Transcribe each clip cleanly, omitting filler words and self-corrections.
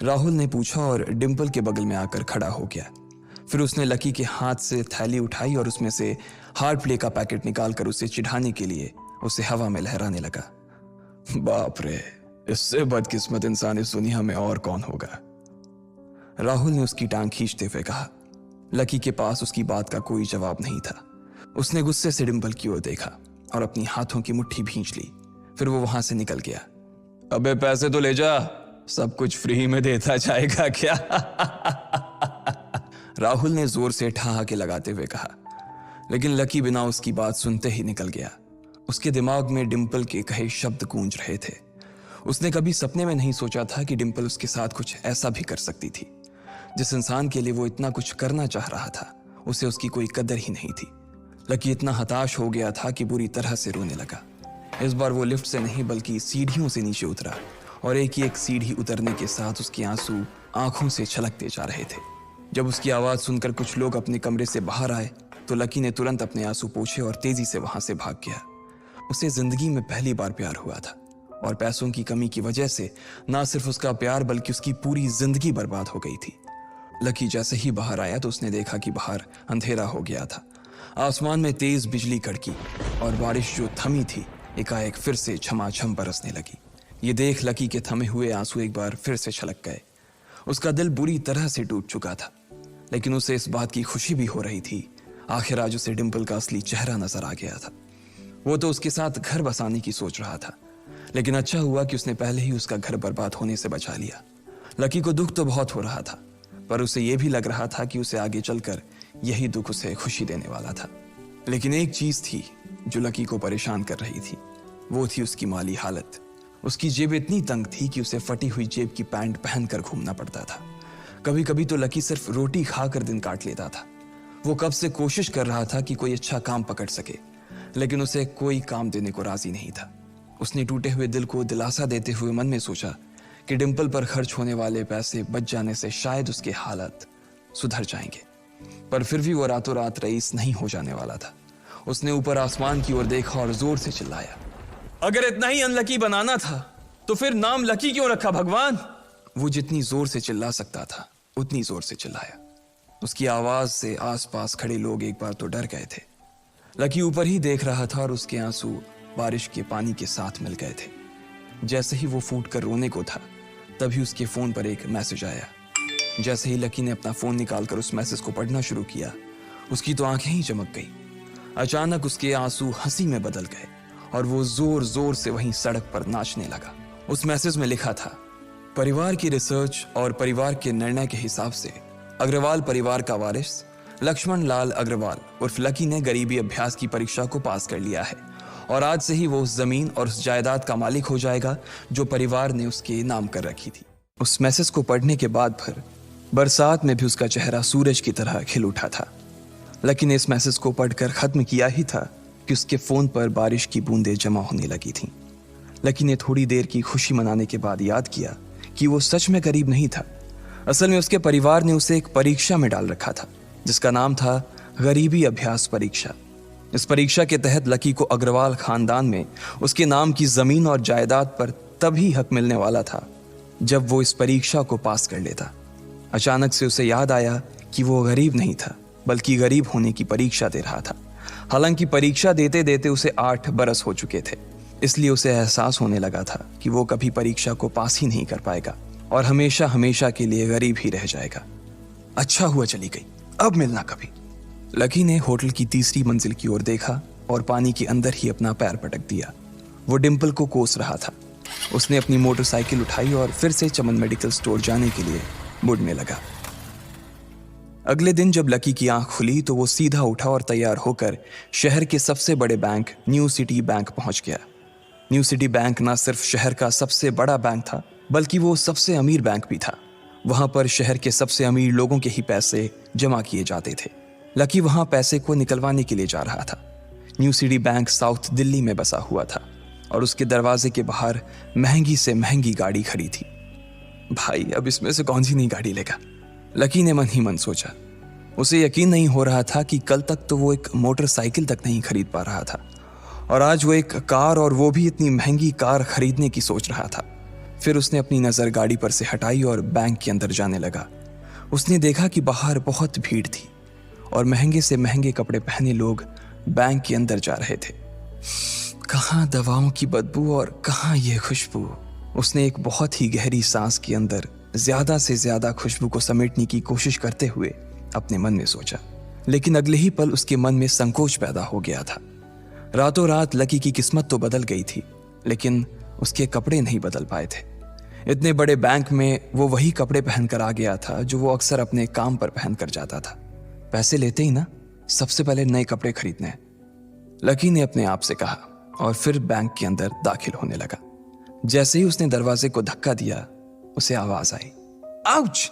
राहुल ने पूछा और डिम्पल के बगल में आकर खड़ा हो गया। फिर उसने लकी के हाथ से थैली उठाई और उसमें से हार्ड प्ले का पैकेट निकालकर उसे चिढ़ाने के लिए उसे हवा में लहराने लगा। बाप रे, इससे बदकिस्मत इंसान इस दुनिया में और कौन होगा। राहुल ने उसकी टांग खींचते हुए कहा। लकी के पास उसकी बात का कोई जवाब नहीं था। उसने गुस्से से डिम्पल की ओर देखा और अपनी हाथों की मुट्ठी भींच ली। फिर वो वहां से निकल गया। अबे पैसे तो ले जा, सब कुछ फ्री में देता जाएगा क्या? राहुल ने जोर से ठहाके लगाते हुए कहा। लेकिन लकी बिना उसकी बात सुनते ही निकल गया। उसके दिमाग में डिम्पल के कहे शब्द गूंज रहे थे। उसने कभी सपने में नहीं सोचा था कि डिम्पल उसके साथ कुछ ऐसा भी कर सकती थी। जिस इंसान के लिए वो इतना कुछ करना चाह रहा था, उसे उसकी कोई कदर ही नहीं थी। लकी इतना हताश हो गया था कि बुरी तरह से रोने लगा। इस बार वो लिफ्ट से नहीं बल्कि सीढ़ियों से नीचे उतरा और एक ही एक सीढ़ी उतरने के साथ उसके आंसू आंखों से छलकते जा रहे थे। जब उसकी आवाज सुनकर कुछ लोग अपने कमरे से बाहर आए तो लकी ने तुरंत अपने आंसू पोंछे और तेजी से वहां से भाग गया। उसे जिंदगी में पहली बार प्यार हुआ था और पैसों की कमी की वजह से ना सिर्फ उसका प्यार बल्कि उसकी पूरी जिंदगी बर्बाद हो गई थी। लकी जैसे ही बाहर आया तो उसने देखा कि बाहर अंधेरा हो गया था। आसमान में तेज बिजली कड़की और बारिश जो थमी थी एकाएक फिर से झमाझम बरसने लगी। ये देख लकी के थमे हुए आंसू एक बार फिर से छलक गए। उसका दिल बुरी तरह से टूट चुका था, लेकिन उसे इस बात की खुशी भी हो रही थी। आखिर आज उसे डिम्पल का असली चेहरा नजर आ गया था। वो तो उसके साथ घर बसाने की सोच रहा था, लेकिन अच्छा हुआ कि उसने पहले ही उसका घर बर्बाद होने से बचा लिया। लकी को दुख तो बहुत हो रहा था, पर उसे यह भी लग रहा था कि उसे आगे चलकर यही दुख उसे खुशी देने वाला था। लेकिन एक चीज थी जो लकी को परेशान कर रही थी, वो थी उसकी माली हालत। उसकी जेब इतनी तंग थी कि उसे फटी हुई जेब की पैंट पहनकर घूमना पड़ता था। कभी कभी तो लकी सिर्फ रोटी खाकर दिन काट लेता था। वो कब से कोशिश कर रहा था कि कोई अच्छा काम पकड़ सके, लेकिन उसे कोई काम देने को राजी नहीं था। उसने टूटे हुए दिल को दिलासा देते हुए मन में सोचा कि डिम्पल पर खर्च होने वाले पैसे बच जाने से शायद उसके हालात सुधर जाएंगे। पर फिर भी वो रातों रात रईस नहीं हो जाने वाला था। उसने ऊपर आसमान की ओर देखा और जोर से चिल्लाया, अगर इतना ही अनलकी बनाना था तो फिर नाम लकी क्यों रखा भगवान? वो जितनी जोर से चिल्ला सकता था उतनी जोर से चिल्लाया। उसकी आवाज से आसपास खड़े लोग एक बार तो डर गए थे। लकी ऊपर ही देख रहा था और उसके आंसू बारिश के पानी के साथ मिल गए थे। जैसे ही वो फूट कर रोने को था, तभी उसके फोन पर एक मैसेज आया। जैसे ही लकी ने अपना फोन निकालकर उस मैसेज को पढ़ना शुरू किया, उसकी तो आंखें ही चमक गई। अचानक उसके आंसू हंसी में बदल गए और वो जोर जोर से वहीं सड़क पर नाचने लगा। उस मैसेज में लिखा था, परिवार की रिसर्च और परिवार के निर्णय के हिसाब से अग्रवाल परिवार का वारिस लक्ष्मण लाल अग्रवाल उर्फ लकी ने गरीबी अभ्यास की परीक्षा को पास कर लिया है और आज से ही वो उस जमीन और उस जायदाद का मालिक हो जाएगा जो परिवार ने उसके नाम कर रखी थी। उस मैसेज को पढ़ने के बाद फिर बरसात में भी उसका चेहरा सूरज की तरह खिल उठा था। लकी ने इस मैसेज को पढ़कर खत्म किया ही था कि उसके फोन पर बारिश की बूंदें जमा होने लगी थीं। लकी ने थोड़ी देर की खुशी मनाने के बाद याद किया कि वो सच में गरीब नहीं था। असल में उसके परिवार ने उसे एक परीक्षा में डाल रखा था जिसका नाम था गरीबी अभ्यास परीक्षा। इस परीक्षा के तहत लकी को अग्रवाल खानदान में उसके नाम की जमीन और जायदाद पर तभी हक मिलने वाला था जब वो इस परीक्षा को पास कर लेता। अचानक से उसे याद आया कि वो गरीब नहीं था बल्कि गरीब होने की परीक्षा दे रहा था। हालांकि परीक्षा देते देते उसे 8 बरस हो चुके थे, इसलिए उसे एहसास होने लगा था कि वो कभी परीक्षा को पास ही नहीं कर पाएगा और हमेशा हमेशा के लिए गरीब ही रह जाएगा। अच्छा हुआ चली गई, अब मिलना कभी। लकी ने होटल की तीसरी मंजिल की ओर देखा और पानी के अंदर ही अपना पैर पटक दिया। वो डिम्पल को कोस रहा था। उसने अपनी मोटरसाइकिल उठाई और फिर से चमन मेडिकल स्टोर जाने के लिए मुड़ने लगा। अगले दिन जब लकी की आंख खुली तो वो सीधा उठा और तैयार होकर शहर के सबसे बड़े बैंक न्यू सिटी बैंक पहुंच गया। न्यू सिटी बैंक न सिर्फ शहर का सबसे बड़ा बैंक था बल्कि वो सबसे अमीर बैंक भी था। वहां पर शहर के सबसे अमीर लोगों के ही पैसे जमा किए जाते थे। लकी वहां पैसे को निकलवाने के लिए जा रहा था। New city bank south Delhi में बसा हुआ था और उसके दरवाजे के बाहर महंगी से महंगी गाड़ी खड़ी थी। भाई, अब इसमें से कौन सी नई गाड़ी लेगा? लकी ने मन ही मन सोचा। उसे यकीन नहीं हो रहा था कि कल तक तो वो एक मोटरसाइकिल तक नहीं खरीद पा रहा था और आज वो एक कार, और वो भी इतनी महंगी कार खरीदने की सोच रहा था। फिर उसने अपनी नज़र गाड़ी पर से हटाई और बैंक के अंदर जाने लगा। उसने देखा कि बाहर बहुत भीड़ थी और महंगे से महंगे कपड़े पहने लोग बैंक के अंदर जा रहे थे। कहाँ दवाओं की बदबू और कहाँ ये खुशबू। उसने एक बहुत ही गहरी सांस के अंदर ज्यादा से ज्यादा खुशबू को समेटने की कोशिश करते हुए अपने मन में सोचा, लेकिन अगले ही पल उसके मन में संकोच पैदा हो गया था। रातों रात लकी की किस्मत तो बदल गई थी, लेकिन उसके कपड़े नहीं बदल पाए थे। इतने बड़े बैंक में वो वही कपड़े पहनकर आ गया था जो वो अक्सर अपने काम पर पहनकर जाता था। पैसे लेते ही ना सबसे पहले नए कपड़े खरीदने हैं, लकी ने अपने आप से कहा और फिर बैंक के अंदर दाखिल होने लगा। जैसे ही उसने दरवाजे को धक्का दिया, उसे आवाज आई, आउच!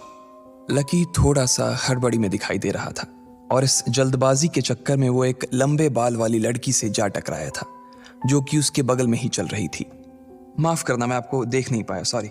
लकी थोड़ा सा हड़बड़ी में दिखाई दे रहा था और इस जल्दबाजी के चक्कर में वो एक लंबे बाल वाली लड़की से जा टकराया था जो कि उसके बगल में ही चल रही थी। माफ करना, मैं आपको देख नहीं पाया, सॉरी।